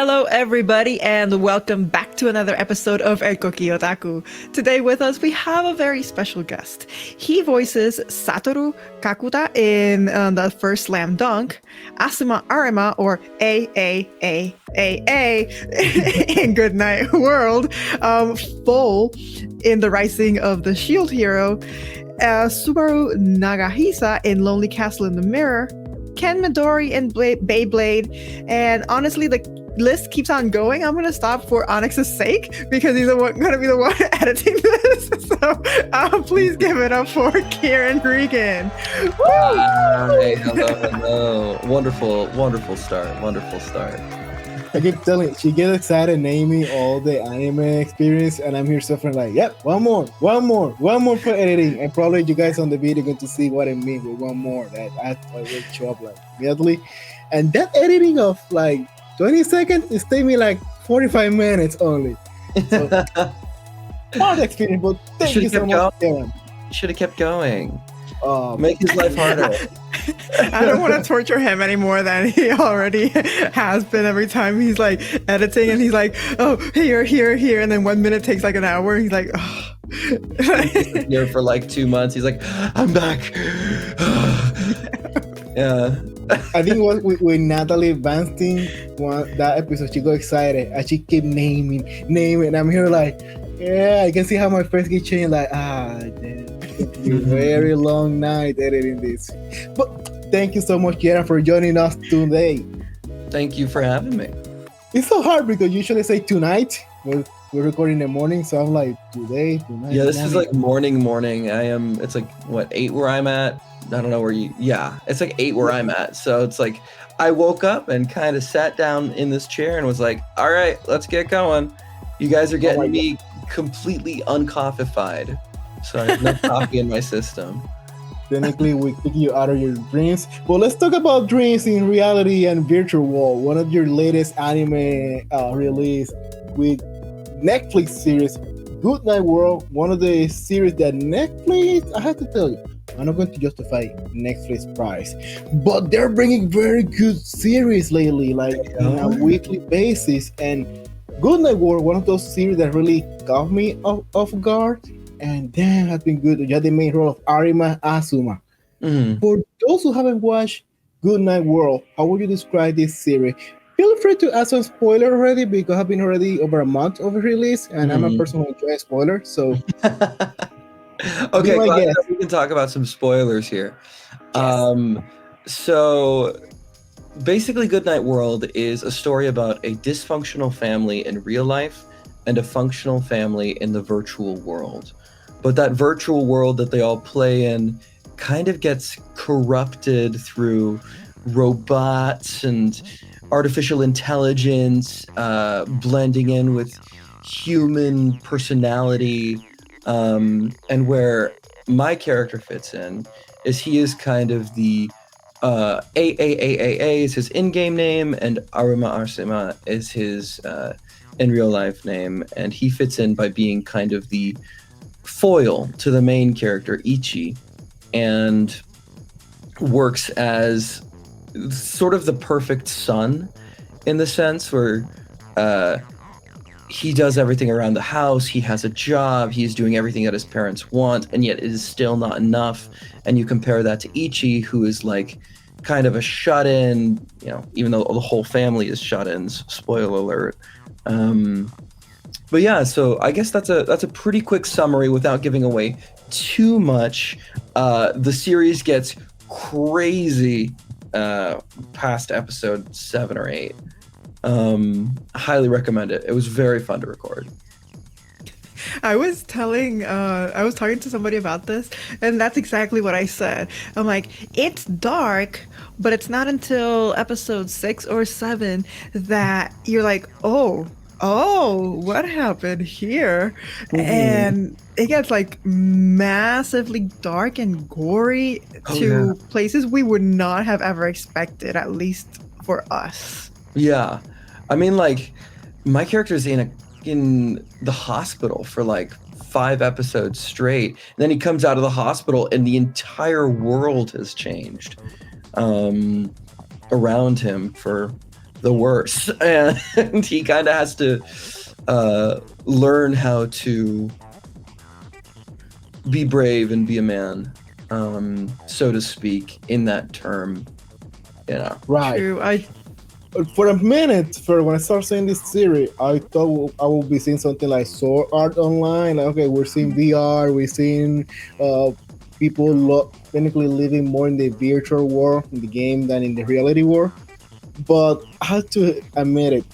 Hello, everybody, and welcome back to another episode of El Koki Otaku. Today with us, we have a very special guest. He voices Satoru Kakuta in the first Slam Dunk, Asuma Arima, or AAAAA in Goodnight World, Full in The Rising of the Shield Hero, Subaru Nagahisa in Lonely Castle in the Mirror, Ken Midori in Beyblade, and honestly, the list keeps on going. I'm going to stop for Onyx's sake because he's going to be the one editing this. So please give it up for Kieran Regan. Hi, hello. Wonderful start. I keep telling she gets excited naming all the anime experience, and I'm here suffering like, yep, one more for editing. And probably you guys on the video going to see what I mean with one more that I will show up like immediately. And that editing of like 20 seconds, it take me like 45 minutes only. So, hard experience, but thank you so much, Karen. Should have kept going. Make his life harder. I don't want to torture him any more than he already has been. Every time he's like editing and he's like, oh, here, and then 1 minute takes like an hour. He's like, oh. Here for like 2 months. He's like, I'm back. Yeah. I think with Natalie Vanstein, that episode, she got excited and she kept naming. And I'm here like, yeah, I can see how my face get changed. Like, damn. A very long night editing this, but thank you so much, Kieran, for joining us today. Thank you for having me. It's so hard because usually say tonight. We're recording in the morning, so I'm like tonight. Yeah, this is like morning. It's like what, 8 where I'm at. I don't know where you. Yeah, it's like 8 where I'm at. So it's like I woke up and kind of sat down in this chair and was like, all right, let's get going. You guys are getting me completely uncoffeeified. So I have no coffee in my system. Technically, we kick you out of your dreams. Well, let's talk about dreams in reality and virtual world. One of your latest anime release with Netflix series, Goodnight World. One of the series that Netflix, I have to tell you, I'm not going to justify Netflix price, but they're bringing very good series lately, like on a weekly basis. And Goodnight World, one of those series that really caught me off guard. And damn, has been good. You had the main role of Arima Asuma. Mm-hmm. For those who haven't watched Goodnight World, how would you describe this series? Feel free to add some spoiler already because I've been already over a month of release, and I'm a person who enjoys spoilers. So, okay, we can talk about some spoilers here. Yes. So, basically, Goodnight World is a story about a dysfunctional family in real life and a functional family in the virtual world. But that virtual world that they all play in kind of gets corrupted through robots and artificial intelligence blending in with human personality. And where my character fits in is he is kind of the AAAAA is his in-game name, and Arima Asuma is his in real life name. And he fits in by being kind of the foil to the main character Ichi, and works as sort of the perfect son in the sense where he does everything around the house, he has a job, he's doing everything that his parents want, and yet it is still not enough. And you compare that to Ichi, who is like kind of a shut-in, even though the whole family is shut-ins, spoiler alert. But yeah, so I guess that's a pretty quick summary without giving away too much. The series gets crazy past episode 7 or 8. Highly recommend it. It was very fun to record. I was talking to somebody about this, and that's exactly what I said. I'm like, it's dark, but it's not until episode 6 or 7 that you're like, oh, what happened here? Mm-hmm. And it gets like massively dark and gory to places we would not have ever expected, at least for us. Yeah. I mean, like, my character's in the hospital for like 5 episodes straight. And then he comes out of the hospital and the entire world has changed around him for the worst, and he kind of has to learn how to be brave and be a man, so to speak, in that term. Right. True. For a minute, for when I started seeing this series, I thought I would be seeing something like Sword Art Online. Like, okay, we're seeing VR, we're seeing people technically living more in the virtual world in the game than in the reality world. But I have to admit it,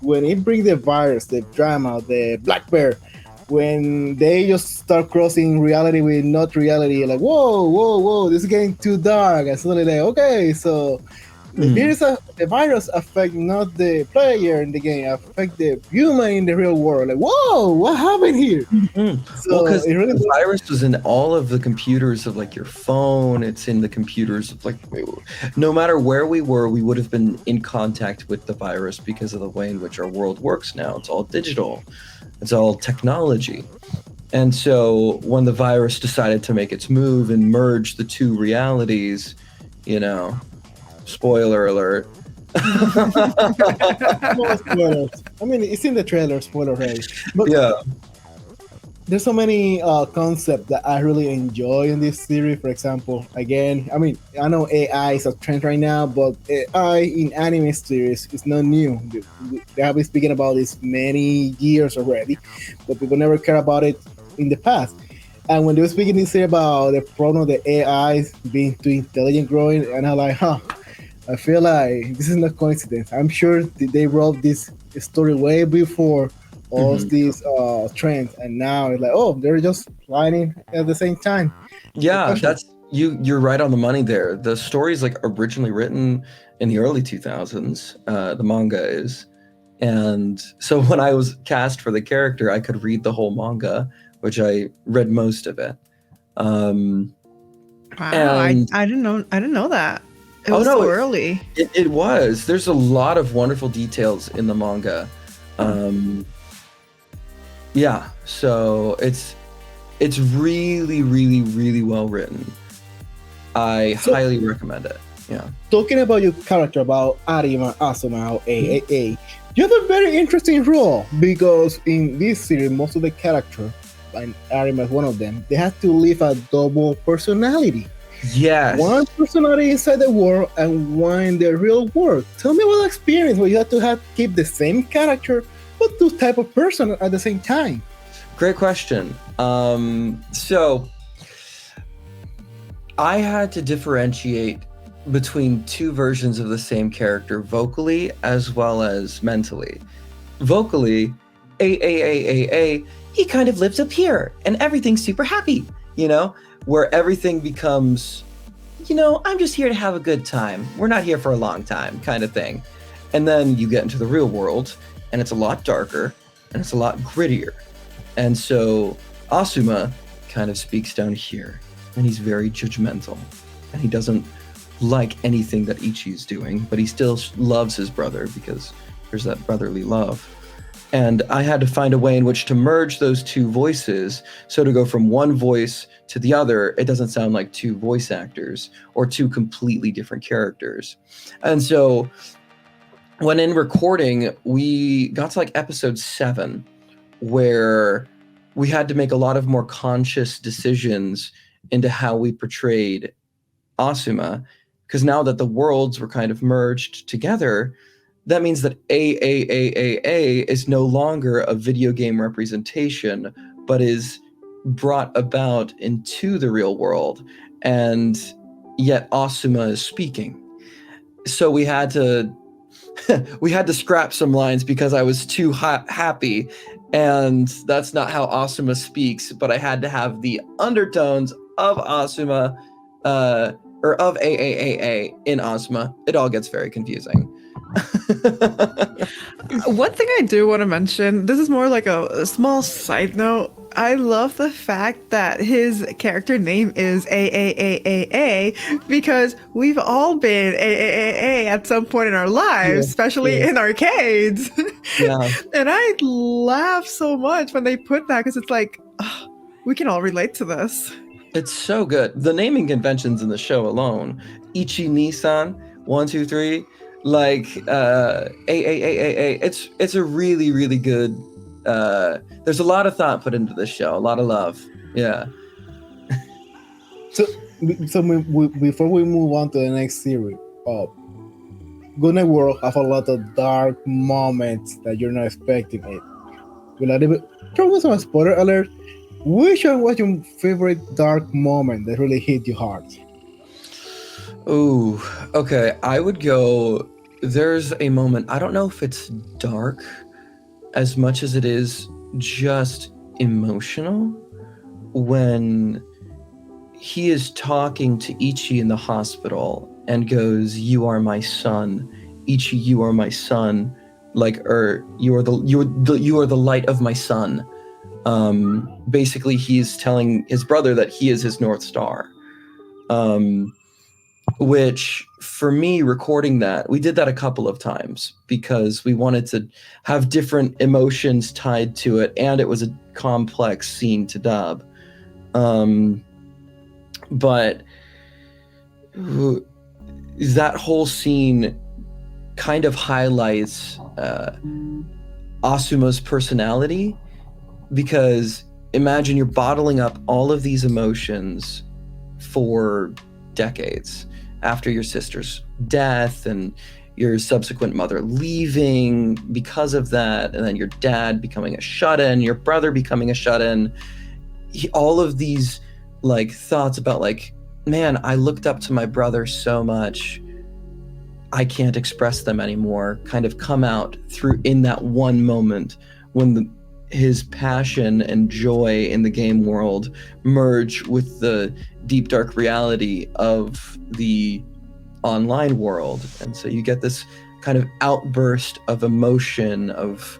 when it brings the virus, the drama, the Black Bear, when they just start crossing reality with not reality, like whoa, this is getting too dark, and suddenly like, okay, so the virus affect not the player in the game, affect the human in the real world. Like, whoa, what happened here? So because the virus was in all of the computers of like your phone, it's in the computers of like, no matter where we were, we would have been in contact with the virus because of the way in which our world works now. It's all digital, it's all technology. And so when the virus decided to make its move and merge the two realities, spoiler alert. Spoilers. I mean, it's in the trailer, spoiler already. But yeah, there's so many concepts that I really enjoy in this series. For example, again, I mean, I know AI is a trend right now, but AI in anime series is not new. They have been speaking about this many years already, but people never care about it in the past. And when they were speaking this year about the problem of the AI being too intelligent growing, and I'm like, I feel like this is not coincidence. I'm sure they wrote this story way before all these trends, and now it's like, oh, they're just lining at the same time. Yeah, that's you're right on the money there. The story's like originally written in the early 2000s. The manga is, and so when I was cast for the character, I could read the whole manga, which I read most of it. Wow, I didn't know that. It was so early. It was. There's a lot of wonderful details in the manga. Yeah, so it's really, really, really well written. I highly recommend it. Yeah. Talking about your character, about Arima, Asuma, or AAA, you have a very interesting role, because in this series, most of the characters, and Arima is one of them, they have to live a double personality. Yes. One personality inside the world and one in the real world. Tell me about the experience where you have to keep the same character but two type of person at the same time. Great question. So I had to differentiate between two versions of the same character vocally as well as mentally. Vocally, he kind of lives up here and everything's super happy, where everything becomes, I'm just here to have a good time. We're not here for a long time kind of thing. And then you get into the real world and it's a lot darker and it's a lot grittier. And so Asuma kind of speaks down here and he's very judgmental and he doesn't like anything that Ichi's doing, but he still loves his brother because there's that brotherly love. And I had to find a way in which to merge those two voices. So to go from one voice to the other, it doesn't sound like two voice actors or two completely different characters. And so when in recording, we got to like episode 7, where we had to make a lot of more conscious decisions into how we portrayed Asuma. Because now that the worlds were kind of merged together, that means that AAAAA is no longer a video game representation, but is brought about into the real world. And yet Asuma is speaking. So we had to scrap some lines because I was too happy. And that's not how Asuma speaks, but I had to have the undertones of Asuma, or of AAAA in Asuma. It all gets very confusing. One thing I do want to mention, this is more like a small side note. I love the fact that his character name is AAAAA because we've all been AAAA at some point in our lives, especially in arcades. Yeah. And I laugh so much when they put that because it's like, we can all relate to this. It's so good. The naming conventions in the show alone, Ichi Nissan, 1, 2, 3, like it's a really, really good. There's a lot of thought put into this show, a lot of love. Yeah. So, before we move on to the next series, Good Night World have a lot of dark moments that you're not expecting it. Will I probably some spoiler alert? Which one was your favorite dark moment that really hit you hard? Ooh, okay. I would go. There's a moment. I don't know if it's dark as much as it is just emotional when he is talking to Ichi in the hospital and goes, "You are my son, Ichi. You are my son. Like, or you are the light of my son." Basically, he's telling his brother that he is his North Star. Which for me, recording that, we did that a couple of times because we wanted to have different emotions tied to it, and it was a complex scene to dub. But that whole scene kind of highlights Asuma's personality, because imagine you're bottling up all of these emotions for decades after your sister's death and your subsequent mother leaving because of that, and then your dad becoming a shut-in, your brother becoming a shut-in. All of these like thoughts about like, man, I looked up to my brother so much, I can't express them anymore, kind of come out through in that one moment when his passion and joy in the game world merge with the deep dark reality of the online world. And so you get this kind of outburst of emotion, of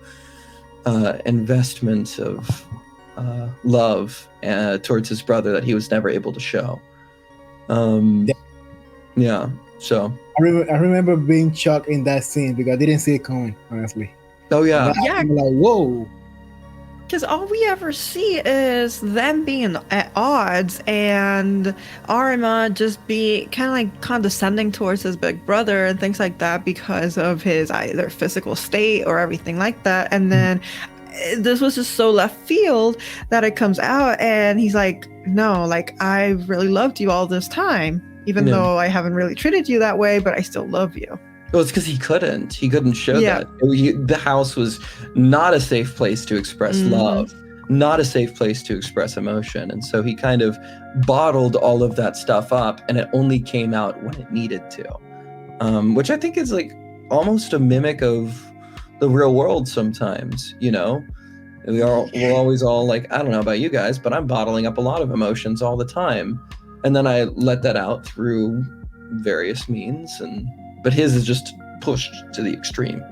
investment, of love towards his brother that he was never able to show. Yeah, so I remember being shocked in that scene because I didn't see it coming, honestly. Oh yeah. Yeah. I'm like, whoa. Because all we ever see is them being at odds and Arima just be kind of like condescending towards his big brother and things like that because of his either physical state or everything like that. And then this was just so left field that it comes out and he's like, no, like I really loved you all this time, even though I haven't really treated you that way, but I still love you. Well, it's because he couldn't show that. The house was not a safe place to express love, not a safe place to express emotion. And so he kind of bottled all of that stuff up, and it only came out when it needed to, which I think is like almost a mimic of the real world sometimes, you know? We're always all like, I don't know about you guys, but I'm bottling up a lot of emotions all the time. And then I let that out through various means, but his is just pushed to the extreme.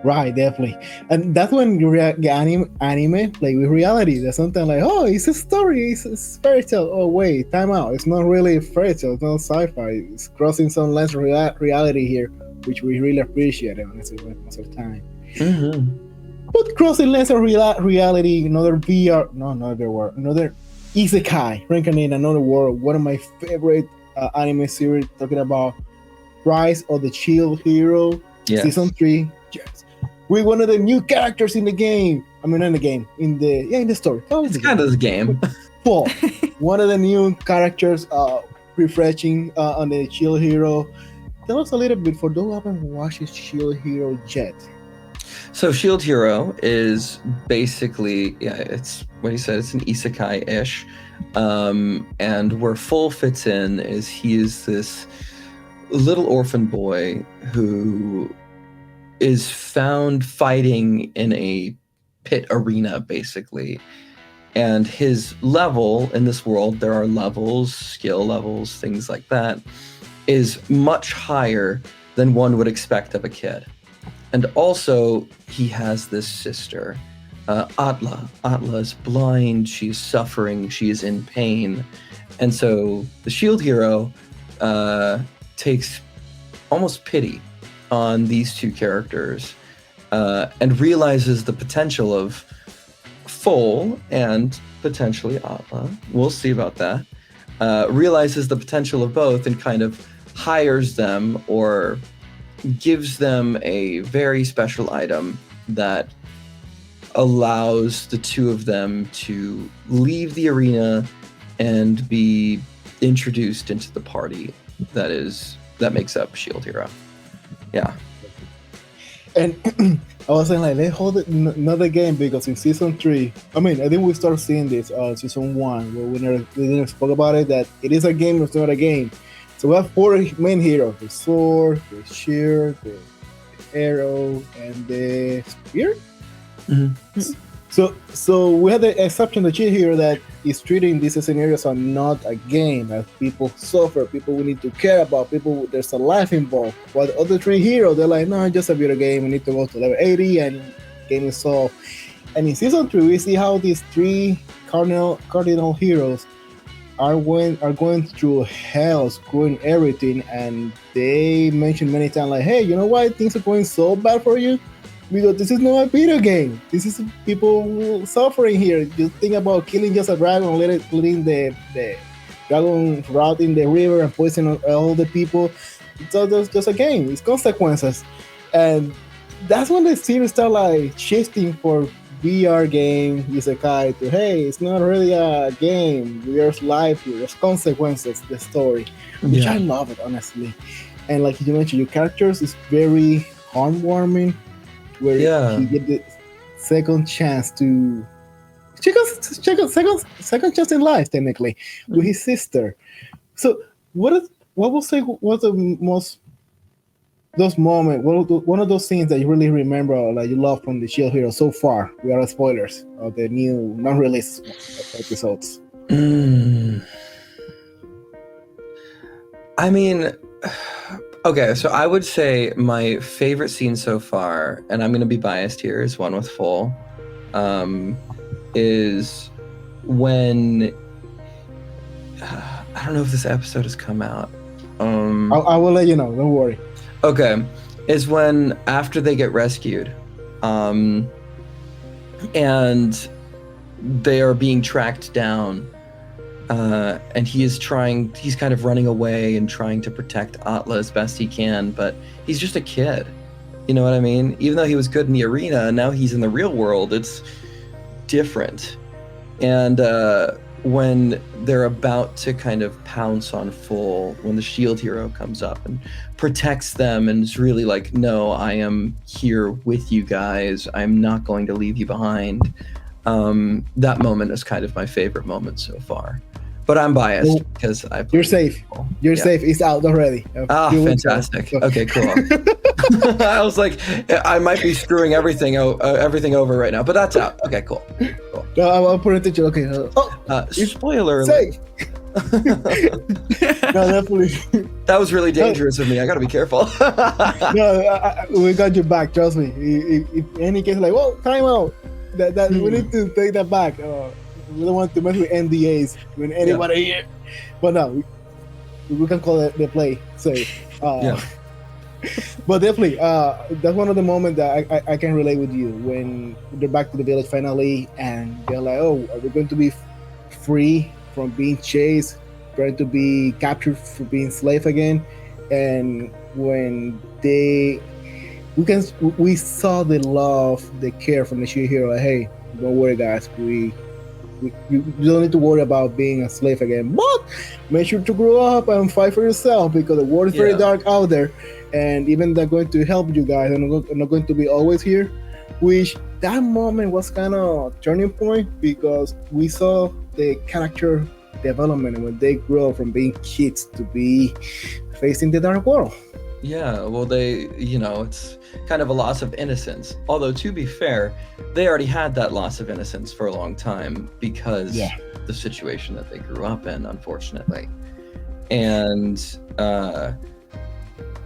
Right, definitely. And that's when you anime like with reality. There's something like, oh, it's a story, it's a fairy tale. Oh wait, time out. It's not really a fairy tale, it's not sci-fi. It's crossing some lines of reality here, which we really appreciate, honestly, most of the time. But crossing lines of reality, another isekai, reincarnating another world. One of my favorite anime series talking about Rise of the Shield Hero, season 3. Yes, with one of the new characters in the game. I mean, not in the game, in the story. It's kind of the game. Paul, one of the new characters, refreshing on the Shield Hero. Tell us a little bit for those who haven't watched Shield Hero yet. So Shield Hero is basically, it's what he said, it's an isekai-ish. And where Full fits in is he is this little orphan boy who is found fighting in a pit arena, basically. And his level in this world, there are levels, skill levels, things like that, is much higher than one would expect of a kid. And also, he has this sister, Atla. Atla is blind, she's suffering, she is in pain. And so the Shield Hero takes almost pity on these two characters and realizes the potential of Full and potentially Atla. We'll see about that. Realizes the potential of both and kind of hires them or gives them a very special item that allows the two of them to leave the arena and be introduced into the party that makes up Shield Hero. Yeah. And I was saying, like, let's hold it another game, because in season 3, I think we start seeing this season 1, where we didn't spoke about it, that it is a game, it's not a game. So we have 4 main heroes: the sword, the shield, the arrow, and the spear. Mm-hmm. So we had the exception, the Shield Hero, that is treating these scenarios are not a game, as people suffer, people we need to care about, people, there's a life involved. While the other 3 heroes, they're like, no, it's just a video game, we need to go to level 80 and game is solved. And in season 3, we see how these 3 cardinal heroes are going through hell, screwing everything, and they mention many times, like, hey, you know why things are going so bad for you? Because this is not a video game. This is people suffering here. Just think about killing just a dragon, letting the dragon rot in the river and poison all the people. It's just a game. It's consequences. And that's when the series start like shifting for VR game, isekai, to, hey, it's not really a game. There's life here. There's consequences, the story. Which I love it, honestly. And like you mentioned, your characters is very heartwarming, where he get the second chance to second chance in life, technically, with his sister. So what will say was the most those moments? One of those scenes that you really remember, or like you love from the Shield Hero so far? We are spoilers of the new non-release episodes. I mean, okay, so I would say my favorite scene so far, and I'm going to be biased here, is one with Full, is when, I don't know if this episode has come out. I will let you know, don't worry. Okay, is when after they get rescued, and they are being tracked down, and he's kind of running away and trying to protect Atla as best he can, but he's just a kid. You know what I mean? Even though he was good in the arena, now he's in the real world, it's different. And when they're about to kind of pounce on Full, when the Shield Hero comes up and protects them and is really like, no, I am here with you guys, I'm not going to leave you behind. That moment is kind of my favorite moment so far. But I'm biased because You're safe. You're safe. It's out already. Fantastic. Okay, cool. I was like, I might be screwing everything over right now, but that's out. Okay, cool. I'll put it to you. Okay. Spoiler alert. No, definitely. That was really dangerous of me. I gotta be careful. No, we got your back. Trust me. If any case, like, well, time out. That we need to take that back. We don't want to mess with NDAs with anybody here. But no, we can call it the play. So, but definitely, that's one of the moments that I can relate with you, when they're back to the village finally, and they're like, "Oh, are we going to be free from being chased, trying to be captured for being slave again?" And when we saw the love, the care from the Shield Hero. Like, hey, don't worry, guys. You don't need to worry about being a slave again. But make sure to grow up and fight for yourself, because the world is very dark out there. And even they're going to help you guys, and not going to be always here. Which that moment was kind of a turning point, because we saw the character development when they grow from being kids to be facing the dark world. Yeah, well, it's kind of a loss of innocence. Although, to be fair, they already had that loss of innocence for a long time because the situation that they grew up in, unfortunately. And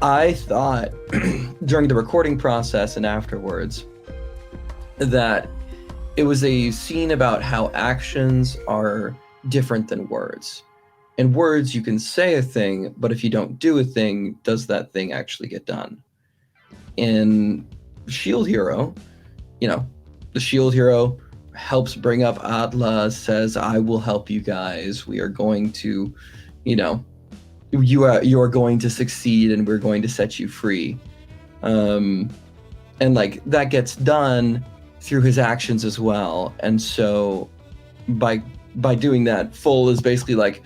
I thought during the recording process and afterwards that it was a scene about how actions are different than words. In words, you can say a thing, but if you don't do a thing, does that thing actually get done? In Shield Hero, the Shield Hero helps bring up Atla, says, I will help you guys. We are going to, you are going to succeed, and we're going to set you free. And like that gets done through his actions as well. And so by doing that, Full is basically like,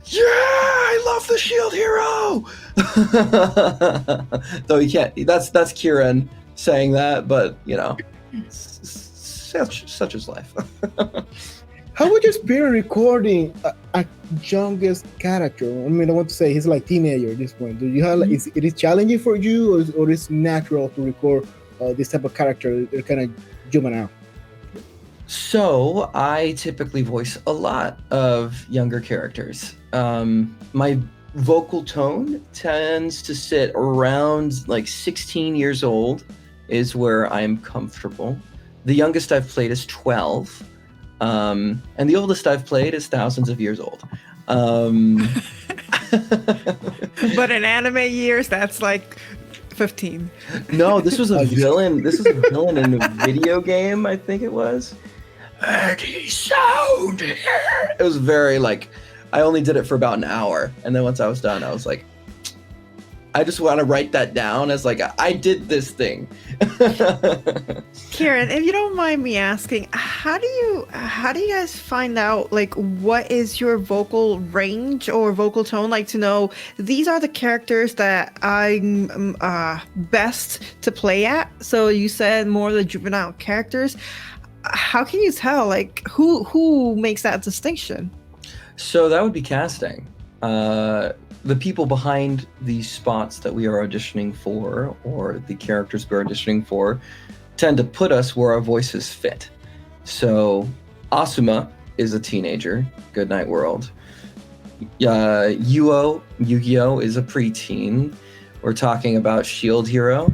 yeah, I love the shield hero. Though he can't. That's Kieran saying that, but you know, such is life. How would you experience recording a youngest character? I mean, I want to say he's like teenager at this point. Do you have like, it is challenging for you, or is natural to record this type of character? They're kind of juvenile. So I typically voice a lot of younger characters. My vocal tone tends to sit around like 16 years old is where I'm comfortable. The youngest I've played is 12. And the oldest I've played is thousands of years old. But in anime years, that's like 15. No, this was a villain. This was a villain in a video game, I think it was. Eddie Sound here. It was very like, I only did it for about an hour. And then once I was done, I was like, I just want to write that down as like, I did this thing. Kieran, if you don't mind me asking, how do you guys find out like what is your vocal range or vocal tone, like to know these are the characters that I'm best to play at? So you said more of the juvenile characters. How can you tell like who makes that distinction? So that would be casting. The people behind the spots that we are auditioning for, or the characters we're auditioning for, tend to put us where our voices fit. So Asuma is a teenager, Goodnight World. Yu-Gi-Oh is a preteen. We're talking about Shield Hero,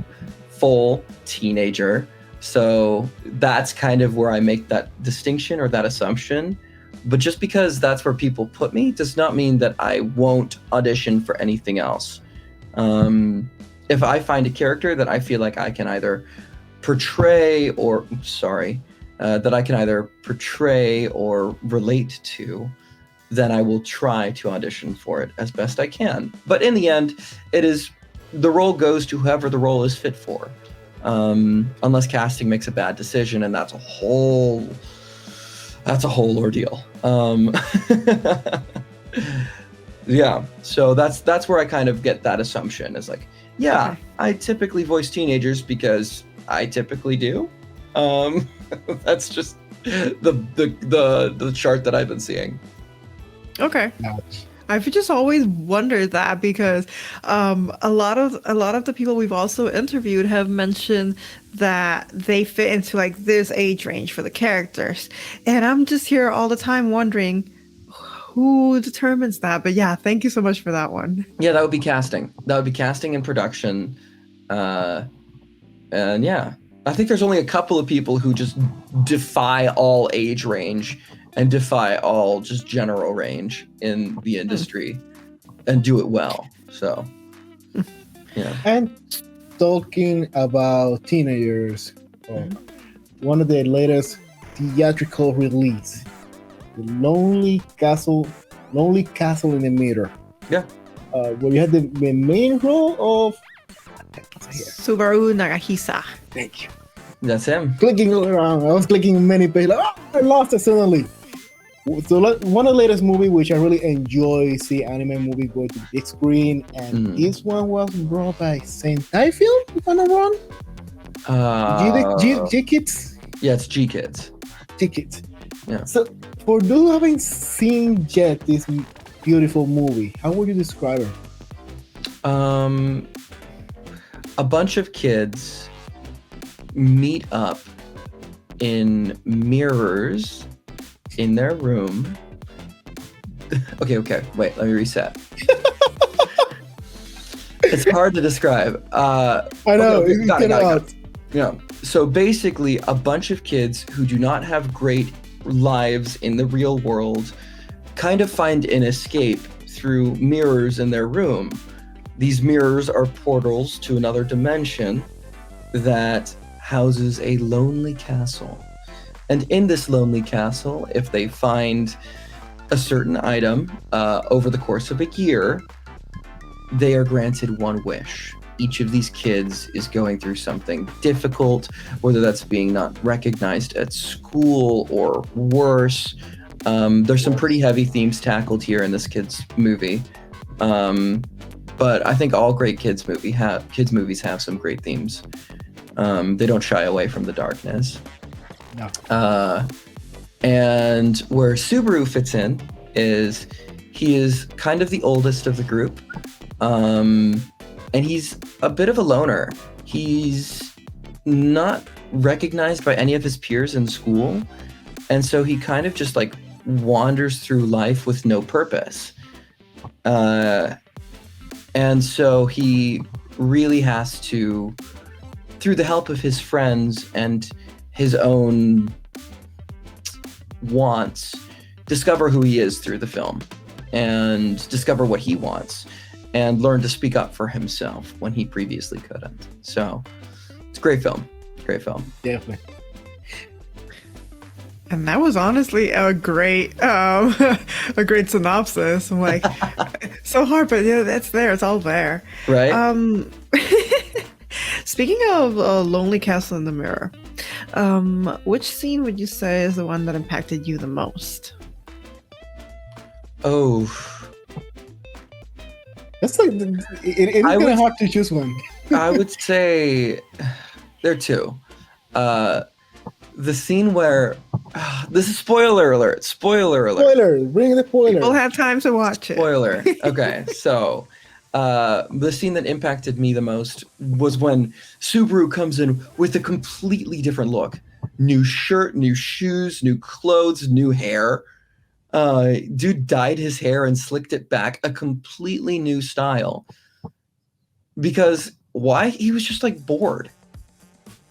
Full teenager. So that's kind of where I make that distinction or that assumption. But just because that's where people put me does not mean that I won't audition for anything else. If I find a character that I feel like I can either portray or relate to, then I will try to audition for it as best I can. But in the end, the role goes to whoever the role is fit for. Unless casting makes a bad decision, and that's a whole ordeal. Yeah, so that's where I kind of get that assumption is like, yeah, okay. I typically voice teenagers because I typically do. That's just the chart that I've been seeing. Okay. I've just always wondered that because a lot of the people we've also interviewed have mentioned that they fit into like this age range for the characters, and I'm just here all the time wondering who determines that. But yeah, thank you so much for that one. Yeah, that would be casting. That would be casting and production, and yeah, I think there's only a couple of people who just defy all age range and defy all just general range in the industry and do it well. So, yeah. And talking about teenagers, one of the latest theatrical release, The Lonely Castle in the Mirror. Yeah. Where you had the main role of Subaru Nagahisa. Thank you. That's him. Clicking around. I was clicking many pages. I lost it suddenly. So one of the latest movie which I really enjoy see anime movie go to big screen, and this one was brought by Sentai Film, if I'm not wrong. G Kids. Yeah, it's G Kids. G Kids. Yeah. So for those who haven't seen yet this beautiful movie, how would you describe it? A bunch of kids meet up in mirrors in their room. Okay, wait, let me reset. It's hard to describe. I know, okay, got it. Yeah. So basically, a bunch of kids who do not have great lives in the real world kind of find an escape through mirrors in their room. These mirrors are portals to another dimension that houses a lonely castle. And in this lonely castle, if they find a certain item over the course of a year, they are granted one wish. each of these kids is going through something difficult, whether that's being not recognized at school or worse. There's some pretty heavy themes tackled here in this kids movie. But I think all great kids movies have some great themes. They don't shy away from the darkness. No. And where Subaru fits in is he is kind of the oldest of the group. And he's a bit of a loner. He's not recognized by any of his peers in school. And so he kind of just like wanders through life with no purpose. And so he really has to, through the help of his friends and his own wants, discover who he is through the film and discover what he wants and learn to speak up for himself when he previously couldn't. So it's a great film. Great film. Definitely. And that was honestly a great synopsis. I'm like, so hard, but yeah, that's there. It's all there. Right? Speaking of Lonely Castle in the Mirror, which scene would you say is the one that impacted you the most? Oh. That's like, it's kind of hard to choose one. I would say there are two. The scene where this is spoiler alert. Spoiler! Bring the spoiler. People have time to watch it. Spoiler. Okay, so the scene that impacted me the most was when Subaru comes in with a completely different look. New shirt, new shoes, new clothes, new hair. Dude dyed his hair and slicked it back, a completely new style. Because why? He was just like bored.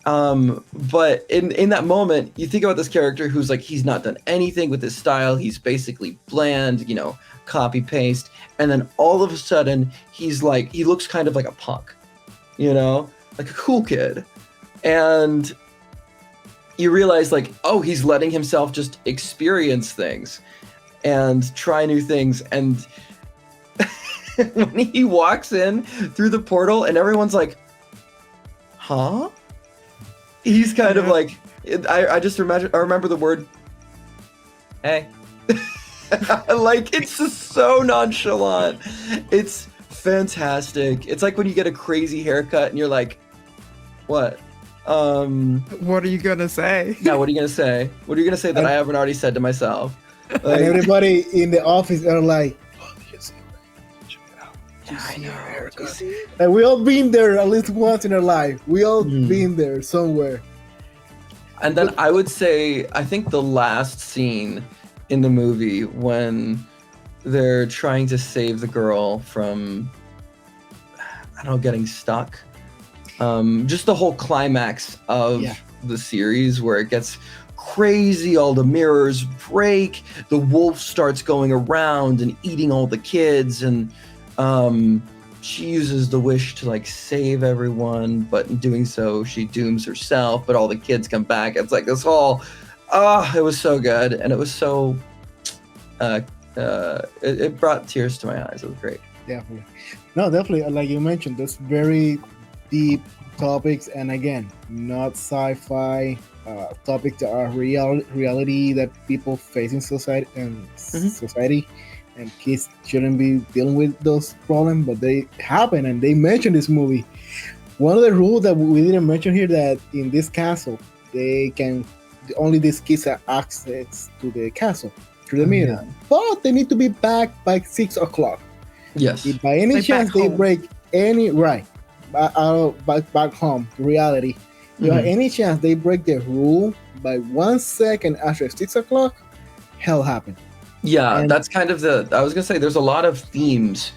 But in that moment, you think about this character who's like, he's not done anything with his style. He's basically bland, copy paste. And then all of a sudden he's like, he looks kind of like a punk, like a cool kid. And you realize like, oh, he's letting himself just experience things and try new things. And when he walks in through the portal and everyone's like, huh? He's kind of like, I remember the word, hey. Like, it's just so nonchalant. It's fantastic. It's like when you get a crazy haircut and you're like, what? What are you gonna say? Yeah, what are you gonna say? What are you gonna say that I haven't already said to myself? Like, and everybody in the office are like, oh, did you see that? Check it out. Yeah, I know. And we all been there at least once in our life. We all been there somewhere. And then I would say, I think the last scene in the movie when they're trying to save the girl from, I don't know, getting stuck. Just the whole climax of the series where it gets crazy, all the mirrors break, the wolf starts going around and eating all the kids, and she uses the wish to like save everyone, but in doing so she dooms herself, but all the kids come back. It's like this whole it was so good, and it was so it brought tears to my eyes. It was great. Definitely, like you mentioned, there's very deep topics, and again, not sci-fi topics that are reality that people face in society and kids shouldn't be dealing with those problems, but they happen, and they mention this movie. One of the rules that we didn't mention here, that in this castle, only these kids have access to the castle through the mirror, but they need to be back by 6 o'clock. Yes. If by any chance they break back home to reality, if by any chance they break the rule by 1 second after 6 o'clock, hell happened. Yeah, that's kind of I was gonna say, there's a lot of themes.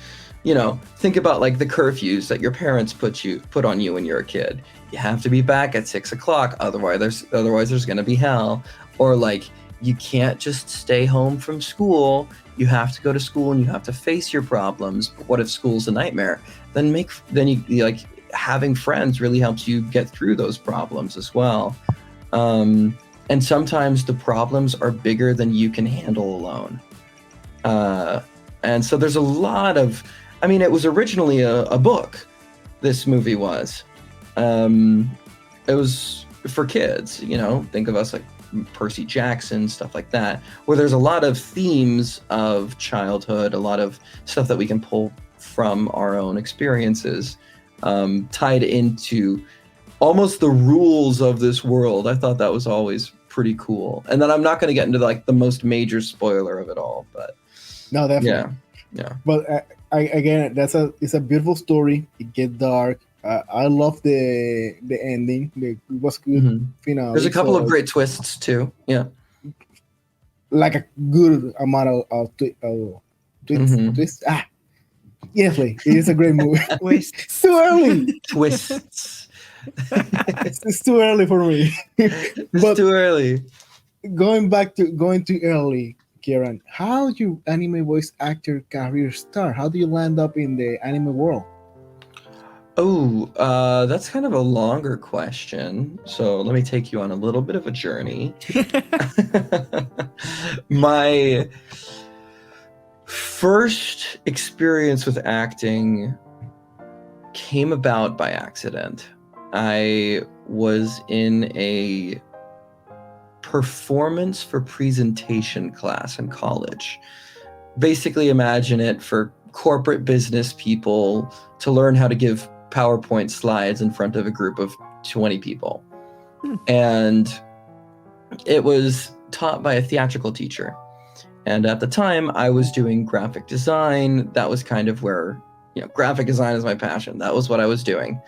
Think about like the curfews that your parents put on you when you're a kid. You have to be back at 6 o'clock, otherwise there's gonna be hell. Or like, you can't just stay home from school. You have to go to school and you have to face your problems. But what if school's a nightmare? Then you like, having friends really helps you get through those problems as well. And sometimes the problems are bigger than you can handle alone. And so there's a lot of, it was originally a book, this movie was. It was for kids, think of us like Percy Jackson, stuff like that, where there's a lot of themes of childhood, a lot of stuff that we can pull from our own experiences, tied into almost the rules of this world. I thought that was always pretty cool. And then I'm not going to get into like the most major spoiler of it all, but no, definitely. Yeah. But again, it's a beautiful story. It gets dark. I love the ending. It was good finale. There's a couple of great twists too. Yeah, like a good amount of twists. Definitely, it is a great movie. It's too early. Twists. It's too early for me. It's too early. Going too early, Kieran. How did your anime voice actor career start? How do you land up in the anime world? Oh, that's kind of a longer question. So let me take you on a little bit of a journey. My first experience with acting came about by accident. I was in a performance for presentation class in college. Basically, imagine it for corporate business people to learn how to give PowerPoint slides in front of a group of 20 people. And it was taught by a theatrical teacher. And at the time I was doing graphic design. That was kind of where, graphic design is my passion. That was what I was doing.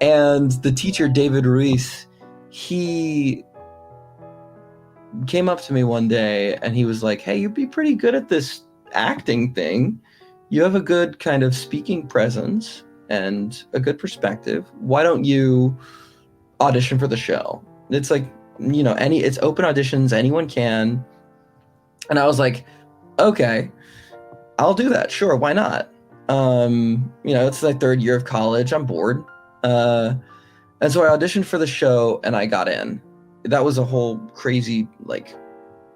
And the teacher, David Ruiz, he came up to me one day and he was like, "Hey, you'd be pretty good at this acting thing. You have a good kind of speaking presence and a good perspective. Why don't you audition for the show?" It's like, it's open auditions, anyone can. And I was like, okay, I'll do that. Sure, why not? It's my third year of college. I'm bored. And so I auditioned for the show and I got in. That was a whole crazy,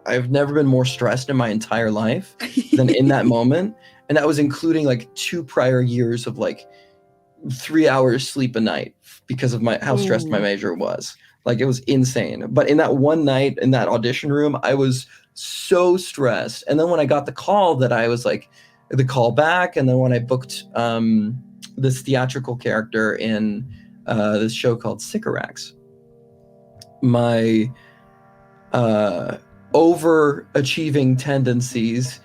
I've never been more stressed in my entire life than in that moment. And that was including 2 prior years of 3 hours sleep a night because of how stressed my major was. It was insane. But in that one night in that audition room, I was so stressed. And then when I got the call that I was the call back, and then when I booked this theatrical character in this show called Sycorax, my overachieving tendencies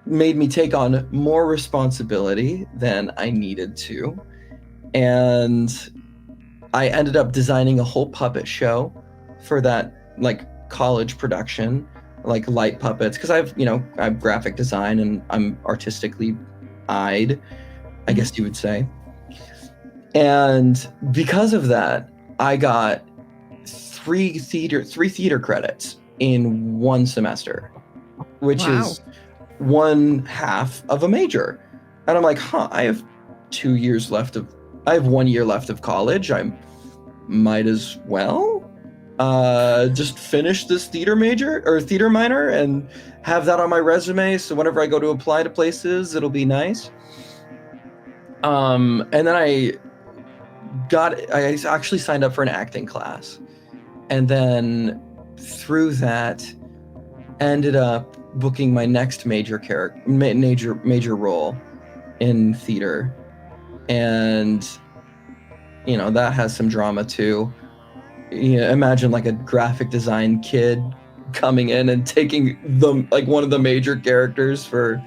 made me take on more responsibility than I needed to. And I ended up designing a whole puppet show for that college production, light puppets, because I've graphic design and I'm artistically eyed, I guess you would say. And because of that, I got 3 theater credits in one semester, which is 1/2 of a major. And I'm like, I have 1 year left of college. I might as well just finish this theater major or theater minor and have that on my resume. So whenever I go to apply to places, it'll be nice. And then I actually signed up for an acting class. And then through that, ended up booking my next major role in theater. And that has some drama too. Imagine a graphic design kid coming in and taking one of the major characters for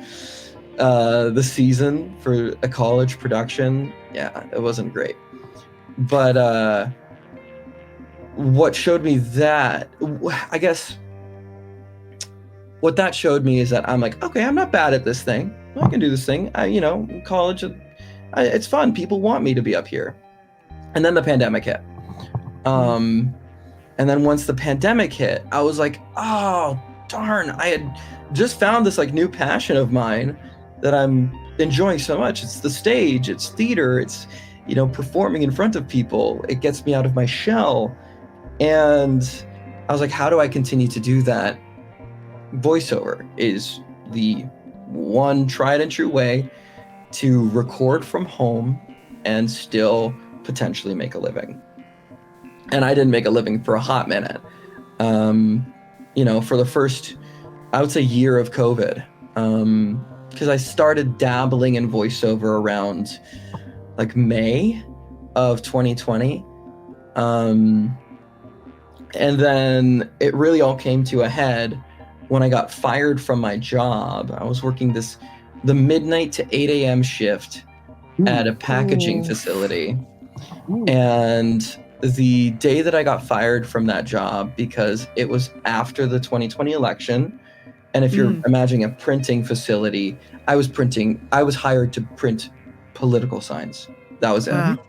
the season for a college production. Yeah, it wasn't great. But what showed me that, I guess, what that showed me is that I'm okay, I'm not bad at this thing. I can do this thing. College, it's fun. People want me to be up here. And then the pandemic hit. And then once the pandemic hit, I was like, oh, darn, I had just found this new passion of mine that I'm enjoying so much. It's the stage, it's theater, it's, performing in front of people. It gets me out of my shell. And I was like, how do I continue to do that? Voiceover is the one tried and true way. to record from home and still potentially make a living. And I didn't make a living for a hot minute. For the first, I would say, year of COVID, because I started dabbling in voiceover around like May of 2020. And then it really all came to a head when I got fired from my job. I was working the midnight to 8 a.m. shift at a packaging facility. And the day that I got fired from that job, because it was after the 2020 election, and if you're imagining a printing facility, I was hired to print political signs. That was it.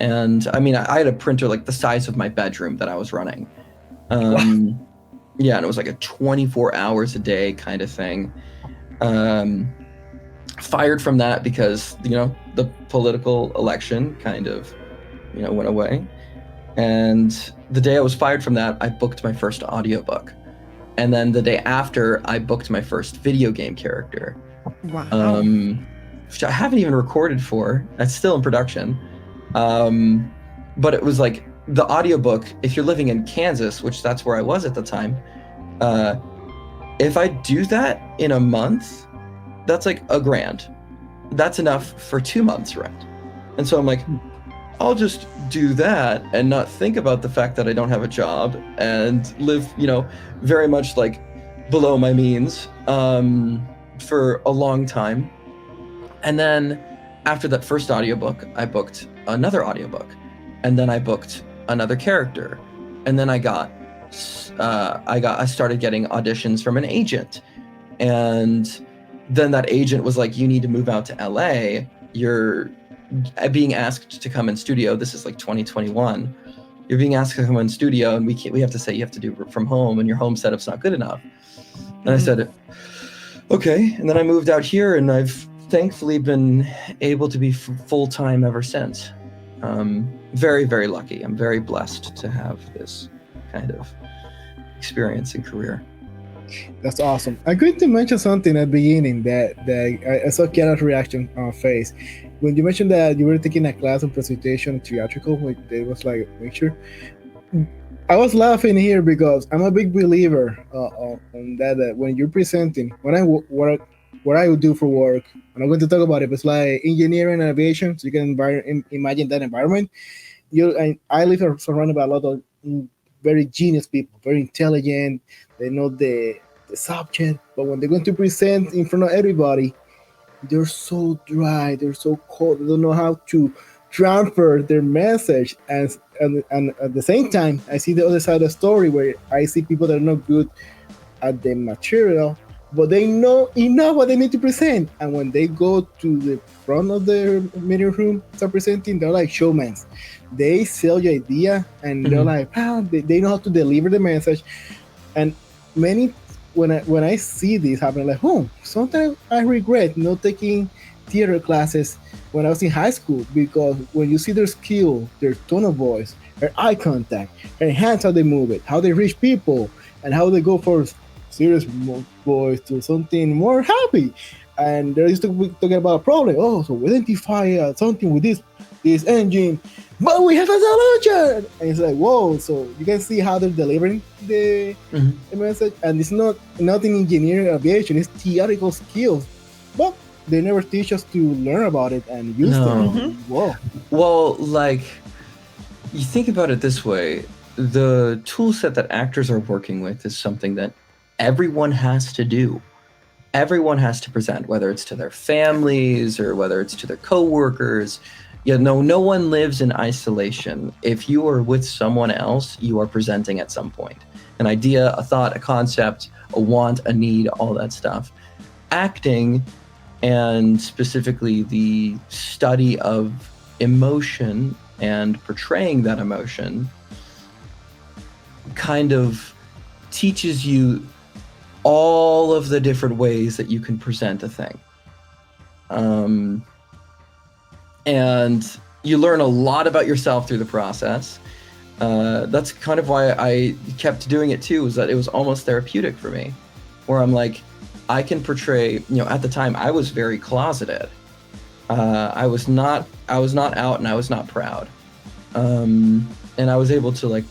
And I mean, I had a printer like the size of my bedroom that I was running. Yeah, and it was like a 24 hours a day kind of thing. Fired from that because, the political election kind of, went away. And the day I was fired from that, I booked my first audiobook. And then the day after, I booked my first video game character. Wow. Which I haven't even recorded for. That's still in production. But it was like the audiobook, if you're living in Kansas, which that's where I was at the time, if I do that in a month, that's like $1,000. That's enough for 2 months rent. And so I'm like, I'll just do that and not think about the fact that I don't have a job and live, very much like below my means for a long time. And then after that first audiobook, I booked another audiobook, and then I booked another character, and then I started getting auditions from an agent, and then that agent was like, you need to move out to LA. You're being asked to come in studio. This is like 2021. You're being asked to come in studio, and we have to say you have to do it from home, and your home setup's not good enough. And I said, okay. And then I moved out here, and I've thankfully been able to be full-time ever since. Very, very lucky. I'm very blessed to have this kind of experience and career. That's awesome. I'm going to mention something at the beginning that I saw Kiara's reaction on face. When you mentioned that you were taking a class on presentation theatrical, like it was like a mixture, I was laughing here because I'm a big believer on that when you're presenting, what I would do for work, and I'm going to talk about it, it's like engineering and aviation, so you can imagine that environment. I live surrounded by a lot of very genius people, very intelligent, they know the subject, but when they're going to present in front of everybody, they're so dry, they're so cold, they don't know how to transfer their message. And at the same time, I see the other side of the story where I see people that are not good at the material, but they know enough what they need to present. And when they go to the front of the meeting room, start presenting, they're like showmen. They sell your idea, and they're like, they know how to deliver the message. And when I see this happen, like, sometimes I regret not taking theater classes when I was in high school, because when you see their skill, their tone of voice, their eye contact, their hands, how they move it, how they reach people, and how they go for serious voice to something more happy. And they're used to be talking about a problem. So we identify something with this engine, but we have a solution. And it's like, whoa. So you can see how they're delivering the message. And it's not in engineering aviation, it's theoretical skills. But they never teach us to learn about it and use them. Whoa. Well, like, you think about it this way, the tool set that actors are working with is something that everyone has to do. Everyone has to present, whether it's to their families or whether it's to their coworkers. No one lives in isolation. If you are with someone else, you are presenting at some point. An idea, a thought, a concept, a want, a need, all that stuff. Acting, and specifically the study of emotion and portraying that emotion, kind of teaches you all of the different ways that you can present a thing. And you learn a lot about yourself through the process. That's kind of why I kept doing it too, is that it was almost therapeutic for me, where I'm like, I can portray, at the time I was very closeted. I was not out and I was not proud. And I was able to like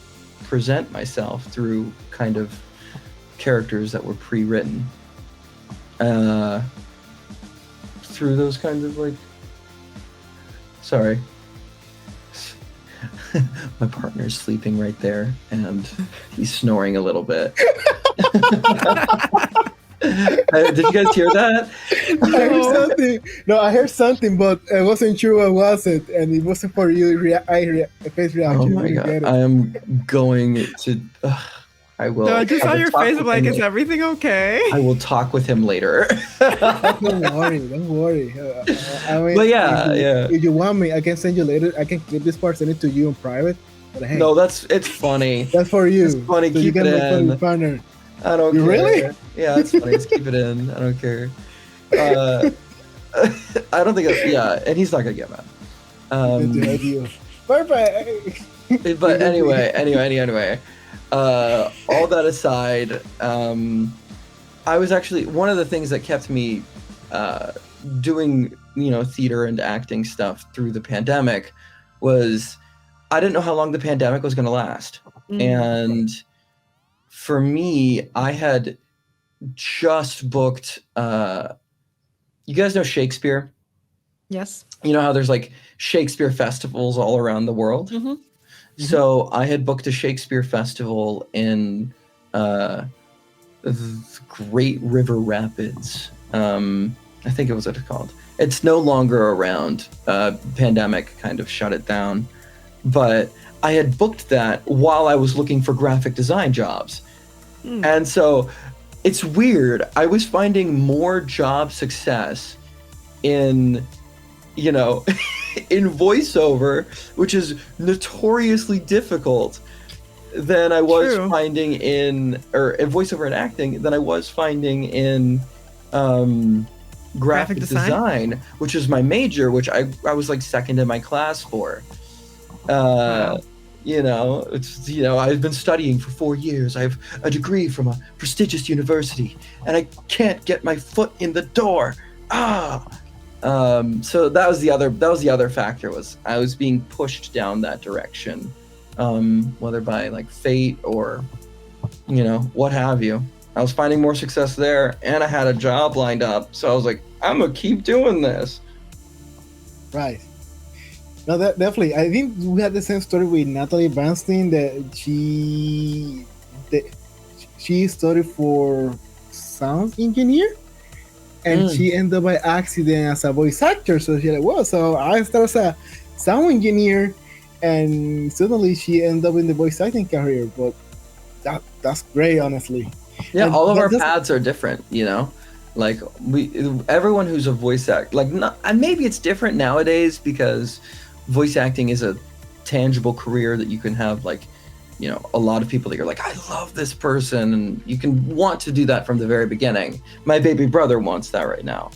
present myself through kind of characters that were pre-written. Through those kinds of like, sorry. My partner's sleeping right there and he's snoring a little bit. Did you guys hear that? I heard something. No, I heard something, but I wasn't sure what was it, and it wasn't for you. Face reaction. Oh my god! I am going to. I will. No, I just I saw will your talk face. with I'm like, him is later. everything okay? I will talk with him later. Don't worry. I mean, But yeah, if you want me, I can send you later. I can clip this part, send it to you in private. But hey, No, it's funny. that's for you. It's funny. So you Keep can it make fun of in. your partner. I don't You care. really? Yeah, it's funny. Just keep it in. I don't care. I don't think. Yeah, and he's not gonna get mad. Perfect. But anyway. All that aside, I was actually one of the things that kept me doing, theater and acting stuff through the pandemic was I didn't know how long the pandemic was going to last. And for me, I had just booked, you guys know Shakespeare? Yes. You know how there's like Shakespeare festivals all around the world? Mm-hmm. So I had booked a Shakespeare festival in the Great River Rapids. I think it was what it's called. It's no longer around. Pandemic kind of shut it down. But I had booked that while I was looking for graphic design jobs. And so it's weird. I was finding more job success in, in voiceover, which is notoriously difficult, than I was True. finding in voiceover and acting than I was finding in graphic design, which is my major, which I was like second in my class for. Wow. I've been studying for 4 years. I have a degree from a prestigious university, and I can't get my foot in the door. So that was the other factor, was I was being pushed down that direction, whether by like fate or, what have you. I was finding more success there, and I had a job lined up. So I was like, I'm gonna keep doing this. Right. No, that definitely. I think we had the same story with Natalie Banstein, that she studied for sound engineer, and she ended up by accident as a voice actor. So she's like, well, so I started as a sound engineer, and suddenly she ended up in the voice acting career. But that's great, honestly. Yeah, And all of our that's- paths are different, like everyone who's a voice actor, and maybe it's different nowadays because voice acting is a tangible career that you can have, like, a lot of people that you're like, I love this person, and you can want to do that from the very beginning. My baby brother wants that right now.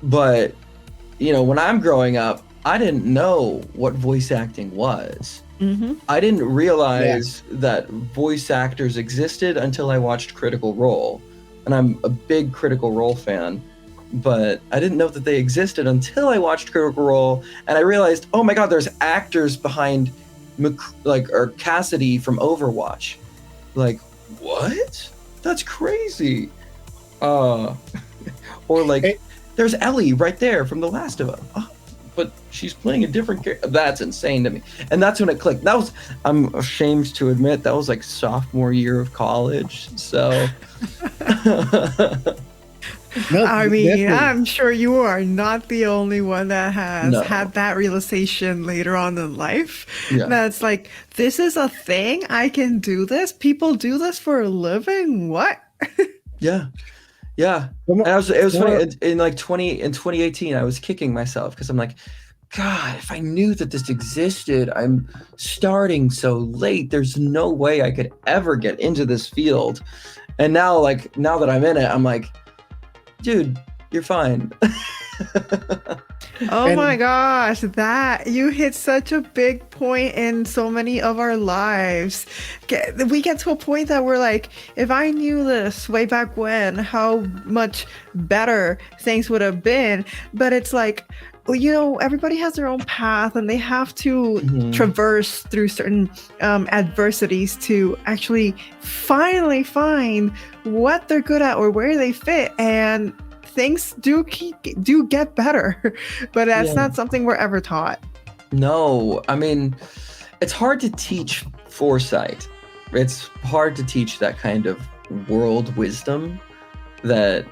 But when I'm growing up, I didn't know what voice acting was. Mm-hmm. I didn't realize that voice actors existed until I watched Critical Role. And I'm a big Critical Role fan, but I didn't know that they existed until I watched Critical Role, and I realized, oh my god, there's actors behind Cassidy from Overwatch. Like, what? That's crazy. Or like, there's Ellie right there from The Last of Us. Oh, but she's playing a different character. That's insane to me. And that's when it clicked. I'm ashamed to admit, that was like sophomore year of college. So No, I mean, definitely. I'm sure you are not the only one that has No. had that realization later on in life. Yeah. That's like, this is a thing. I can do this. People do this for a living. What? yeah. And it was funny in 2018, I was kicking myself because I'm like, God, if I knew that this existed, I'm starting so late. There's no way I could ever get into this field. And now that I'm in it, I'm like, dude, you're fine. Oh And my gosh, that you hit such a big point in so many of our lives. We get to a point that we're like, if I knew this way back when, how much better things would have been. But it's like, well, everybody has their own path and they have to traverse through certain adversities to actually finally find what they're good at or where they fit. And things do get better, but that's not something we're ever taught. No, I mean, it's hard to teach foresight. It's hard to teach that kind of world wisdom that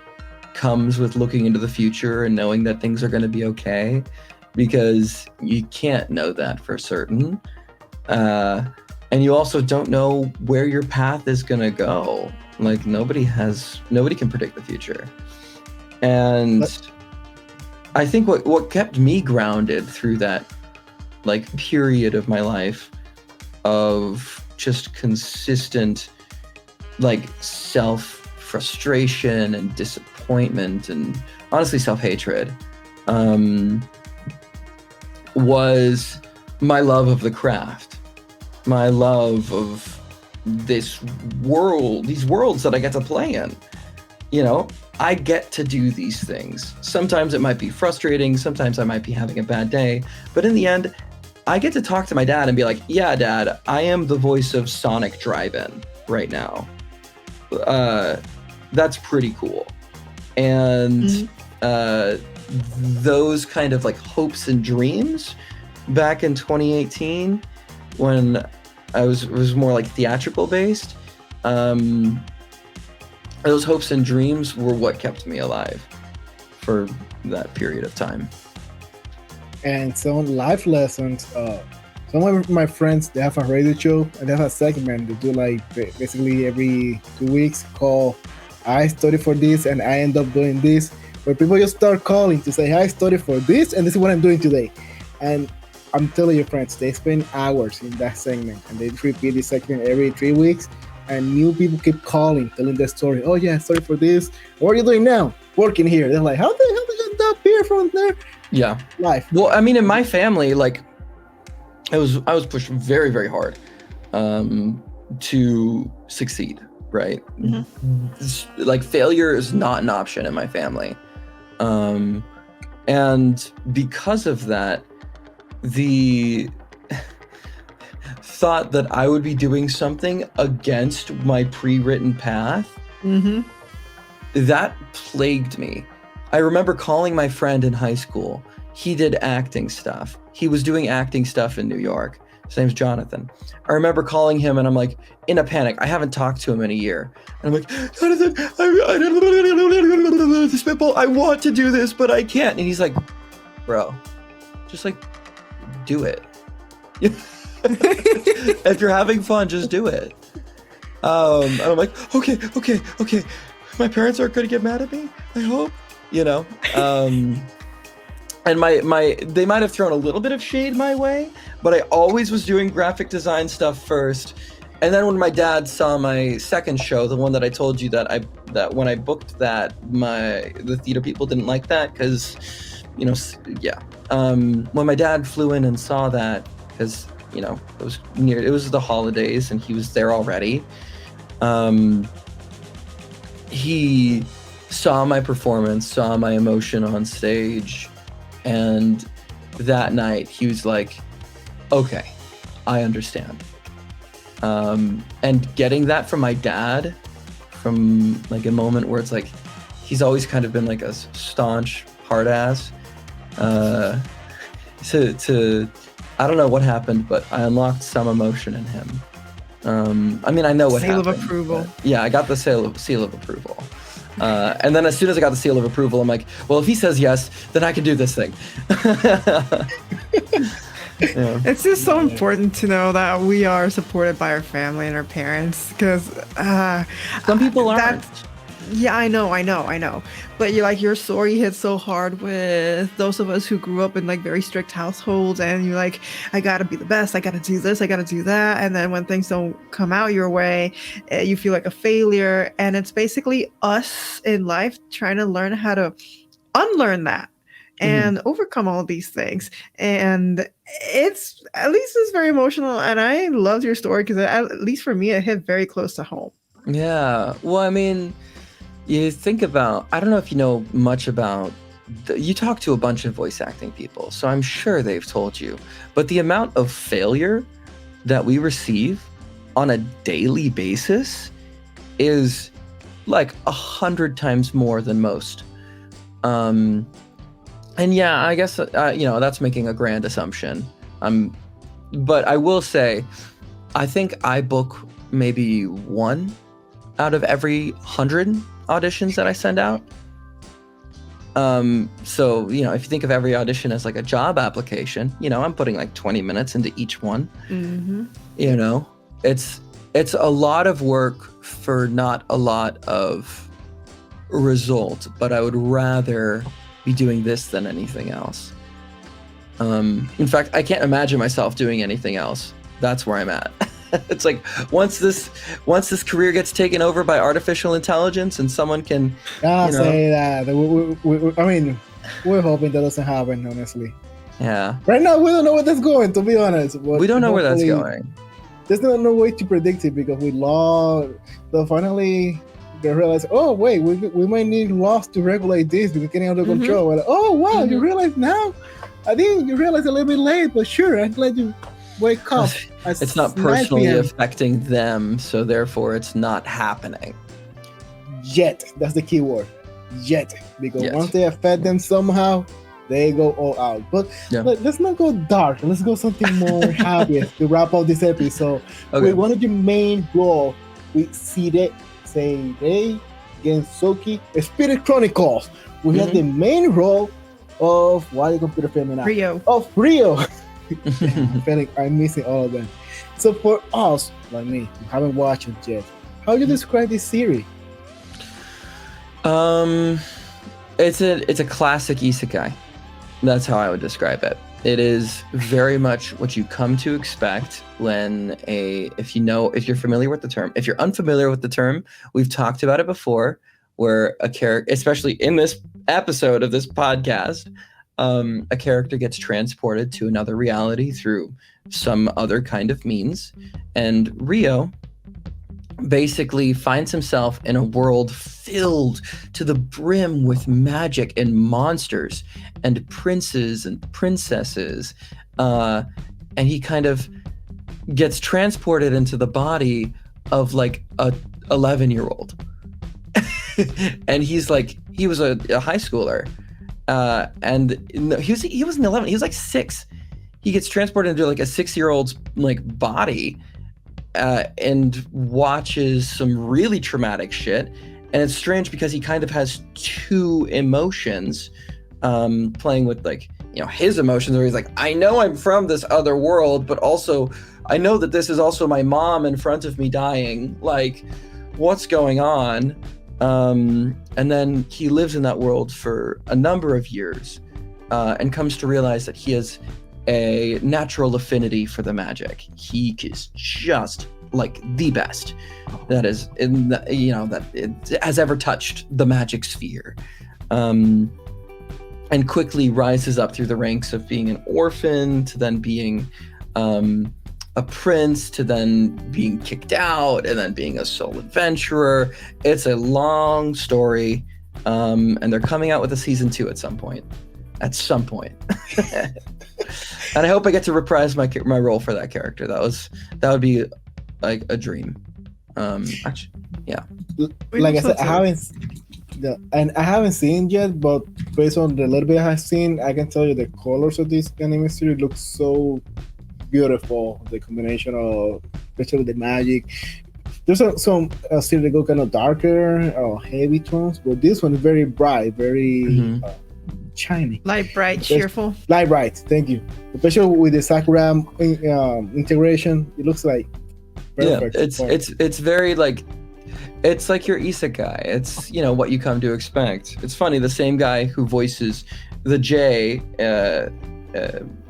comes with looking into the future and knowing that things are going to be okay, because you can't know that for certain. And you also don't know where your path is going to go. Like nobody can predict the future. And I think what kept me grounded through that like period of my life of just consistent like self-frustration and disappointment and honestly self-hatred was my love of the craft, my love of these worlds that I get to play in. I get to do these things. Sometimes it might be frustrating. Sometimes I might be having a bad day. But in the end, I get to talk to my dad and be like, yeah, Dad, I am the voice of Sonic Drive-In right now. That's pretty cool. And those kind of like hopes and dreams back in 2018 when I was more like theatrical based, those hopes and dreams were what kept me alive for that period of time. And some life lessons. Some of my friends, they have a radio show and they have a segment they do like basically every 2 weeks called I studied for this and I end up doing this, where people just start calling to say I studied for this and this is what I'm doing today. And I'm telling you, friends, they spend hours in that segment and they repeat this segment every 3 weeks. And new people keep calling, telling their story. Oh yeah, sorry for this. What are you doing now? Working here. They're like, how the hell did you get up here from there? Yeah. Life. Well, I mean, in my family, like, I was pushed very, very hard to succeed. Right. Mm-hmm. Like failure is not an option in my family, and because of that, the thought that I would be doing something against my pre-written path, that plagued me. I remember calling my friend in high school. He did acting stuff. He was doing acting stuff in New York. His name's Jonathan. I remember calling him and I'm like, in a panic. I haven't talked to him in a year. And I'm like, Jonathan, I want to do this, but I can't. And he's like, bro, just like, do it. If you're having fun, just do it. And I'm like, okay. My parents aren't going to get mad at me, I hope. And they might have thrown a little bit of shade my way, but I always was doing graphic design stuff first. And then when my dad saw my second show, the one that I told you that when I booked that, the theater people didn't like that because, when my dad flew in and saw that, because it was the holidays and he was there already. He saw my performance, saw my emotion on stage. And that night he was like, okay, I understand. And getting that from my dad, from like a moment where it's like, he's always kind of been like a staunch hard ass, I don't know what happened, but I unlocked some emotion in him. I mean, I know what happened. Seal of approval. Yeah, I got the seal of approval. And then as soon as I got the seal of approval, I'm like, well, if he says yes, then I can do this thing. Yeah. It's just so important to know that we are supported by our family and our parents, because some people aren't. Yeah, I know. But your story hits so hard with those of us who grew up in like very strict households, and you're like, I gotta be the best, I gotta do this, I gotta do that, and then when things don't come out your way, you feel like a failure. And it's basically us in life trying to learn how to unlearn that. and overcome all these things. And it's at least it's very emotional. And I loved your story because at least for me, it hit very close to home. Yeah. Well, I mean, you think about, I don't know if you know much about, you talk to a bunch of voice acting people, so I'm sure they've told you, but the amount of failure that we receive on a daily basis is like 100 times more than most. And yeah, I guess, that's making a grand assumption. But I will say, I think I book maybe 1 out of every 100 auditions that I send out. So, if you think of every audition as like a job application, I'm putting like 20 minutes into each one. Mm-hmm. It's a lot of work for not a lot of result, but I would rather be doing this than anything else. In fact, I can't imagine myself doing anything else. That's where I'm at. It's like once this career gets taken over by artificial intelligence and someone can say that. I mean, we're hoping that doesn't happen, honestly. Yeah. Right now, we don't know where that's going, to be honest. We don't know where that's going. There's no way to predict it because with law, they'll finally they realize, oh wait, we might need laws to regulate this because it's getting under control. We're like, oh wow, you realize now? I think you realize a little bit late, but sure, I'm glad you wake up. It's not personally affecting them, so therefore it's not happening. Yet, that's the key word. Yet, because once they affect them somehow, they go all out. But let's not go dark. Let's go something more happy to wrap up this episode. Okay. With one of your main roles, we see that Seirei Gensoki Spirit Chronicles. We have the main role of why the computer feminine Rio. Of Rio. I feel like I'm missing all of them. So for us, like me, who haven't watched it yet, how do you describe this series? It's a classic isekai. That's how I would describe it. It is very much what you come to expect when if you're familiar with the term. If you're unfamiliar with the term, we've talked about it before, where a character, especially in this episode of this podcast, a character gets transported to another reality through some other kind of means. And Rio basically finds himself in a world filled to the brim with magic and monsters and princes and princesses. And he kind of gets transported into the body of like a 11-year-old. And he was a high schooler. And he wasn't 11, he was like 6. He gets transported into like a 6-year-old's like body, and watches some really traumatic shit. And it's strange because he kind of has 2 emotions, playing with his emotions, where he's like, I know I'm from this other world, but also I know that this is also my mom in front of me dying. Like, what's going on? And then he lives in that world for a number of years, and comes to realize that he has a natural affinity for the magic. He is just like the best that is that it has ever touched the magic sphere, and quickly rises up through the ranks of being an orphan to then being a prince to then being kicked out and then being a sole adventurer. It's a long story, and they're coming out with a season 2 at some point. And I hope I get to reprise my role for that character. That would be like a dream. Actually, yeah. Like I said, I haven't seen yet, but based on the little bit I've seen, I can tell you the colors of this anime series look so beautiful. The combination of, especially the magic. There's some series that go kind of darker or heavy tones, but this one is very bright, very shiny. Light, bright, cheerful. Light, bright. Thank you. Especially with the Sakura integration, it looks like perfect. Yeah, it's very like, it's like your isekai. It's what you come to expect. It's funny, the same guy who voices the J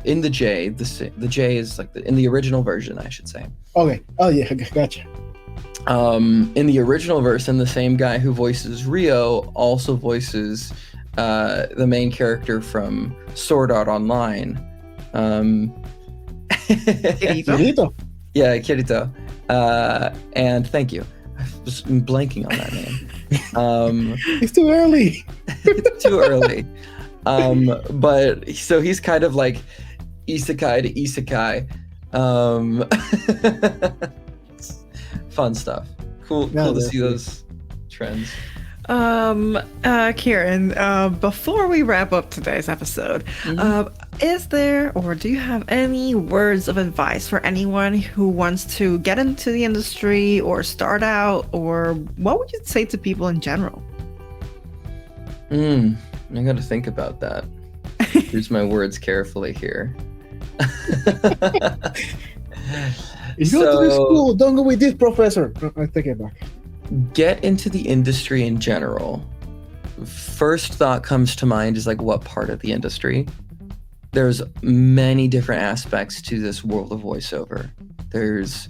in the J, the J is like in the original version, I should say. Okay. Oh yeah, gotcha. In the original version, the same guy who voices Rio also voices the main character from Sword Art Online. Kirito. Kirito. Yeah, Kirito. And thank you. I was blanking on that name. It's too early. It's too early. But so he's kind of like isekai to isekai. Fun stuff. Cool to see those trends. Kieran, before we wrap up today's episode, is there or do you have any words of advice for anyone who wants to get into the industry or start out, or what would you say to people in general? I gotta think about that. Use my words carefully here. If you go to the school, don't go with this professor. I take it back. Get into the industry in general. First thought comes to mind is like, what part of the industry? There's many different aspects to this world of voiceover. There's,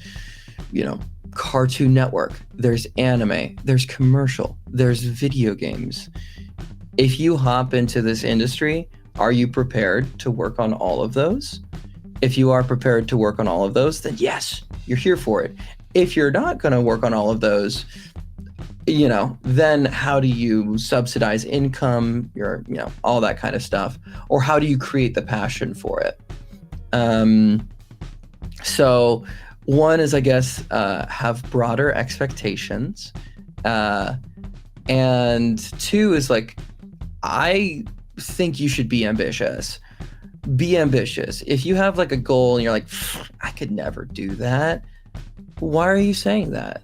Cartoon Network, there's anime, there's commercial, there's video games. If you hop into this industry, are you prepared to work on all of those? If you are prepared to work on all of those, then yes, you're here for it. If you're not going to work on all of those, then how do you subsidize income, all that kind of stuff? Or how do you create the passion for it? So one is, I guess, have broader expectations. And two is like, I think you should be ambitious. Be ambitious. If you have like a goal and you're like, I could never do that. Why are you saying that?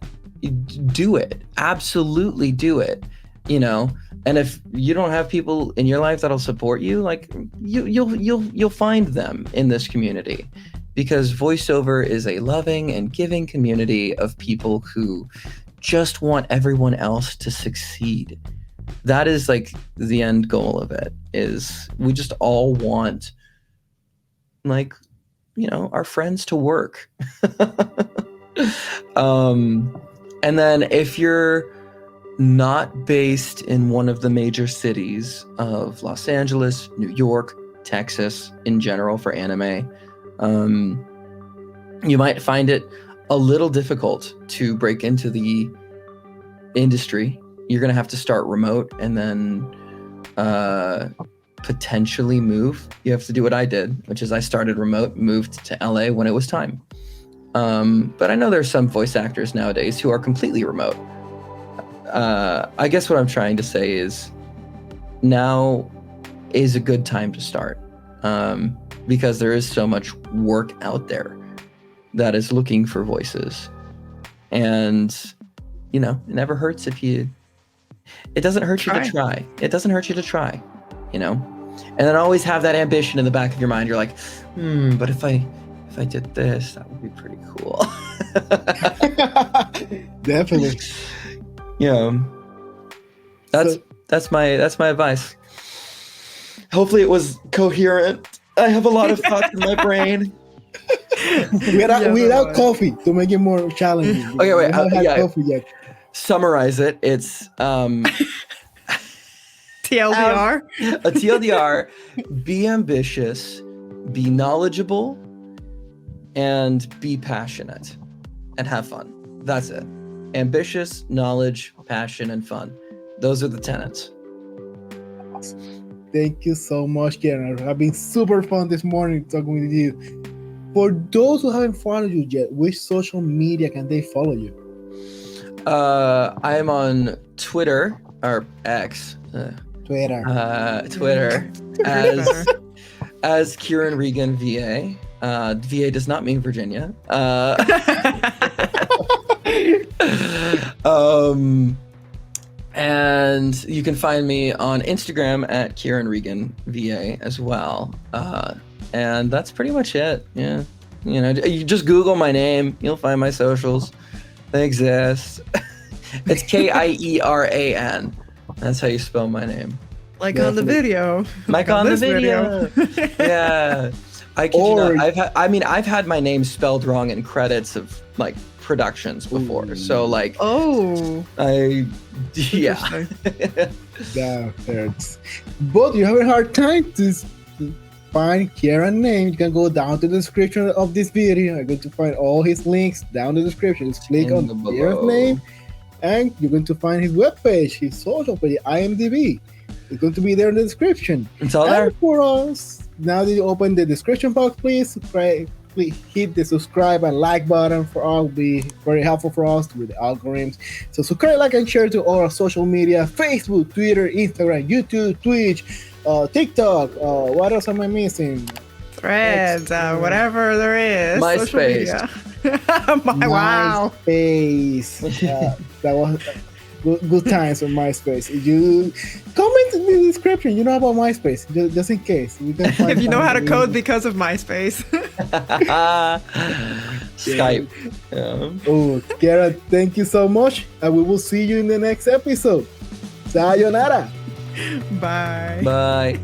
Do it. Absolutely do it. And if you don't have people in your life that'll support you, like you'll find them in this community, because voiceover is a loving and giving community of people who just want everyone else to succeed. That is like the end goal of it, is we just all want our friends to work. And then if you're not based in one of the major cities of Los Angeles, New York, Texas in general for anime, you might find it a little difficult to break into the industry. You're going to have to start remote and then potentially move. You have to do what I did, which is I started remote, moved to LA when it was time. But I know there's some voice actors nowadays who are completely remote. I guess what I'm trying to say is now is a good time to start, because there is so much work out there that is looking for voices. And, it never hurts it doesn't hurt you to try. It doesn't hurt you to try, and then always have that ambition in the back of your mind. You're like, but if I did this, that would be pretty cool. Definitely. That's my advice. Hopefully it was coherent. I have a lot of thoughts in my brain. Without coffee to make it more challenging. Okay, wait. Coffee yet. Summarize it. It's TLDR. A TLDR. Be ambitious, be knowledgeable, and be passionate, and have fun. That's it. Ambitious, knowledge, passion, and fun. Those are the tenets. Thank you so much, Kieran. It's been super fun this morning talking with you. For those who haven't followed you yet, which social media can they follow you? I'm on Twitter, or X. Twitter as Kieran Regan VA. VA does not mean Virginia. And you can find me on Instagram at Kieran Regan VA as well. And that's pretty much it. Yeah. You just Google my name, you'll find my socials. They exist. It's Kieran. That's how you spell my name. Like on the video. Like on the video. Yeah. I kid you not. I've had my name spelled wrong in credits of like productions before. So like Oh, yeah. interesting. That hurts. But you have a hard time to find Kieran's name. You can go down to the description of this video. I'm going to find all his links down the description. Just click on Kieran's name, and you're going to find his webpage, his social page, IMDb. It's going to be there in the description. It's all there. And for us, now that you open the description box, please hit the subscribe and like button for all. Will be very helpful for us with the algorithms. So subscribe, like, and share to all our social media: Facebook, Twitter, Instagram, YouTube, Twitch, TikTok. What else am I missing? Threads, whatever there is. Social MySpace. media. Wow. MySpace. That was good times on MySpace. You comment in the description. You know about MySpace, just in case. We can find If you know how to something. code because of MySpace. Skype. Yeah. Oh, Kara, thank you so much, and we will see you in the next episode. Sayonara. Bye. Bye.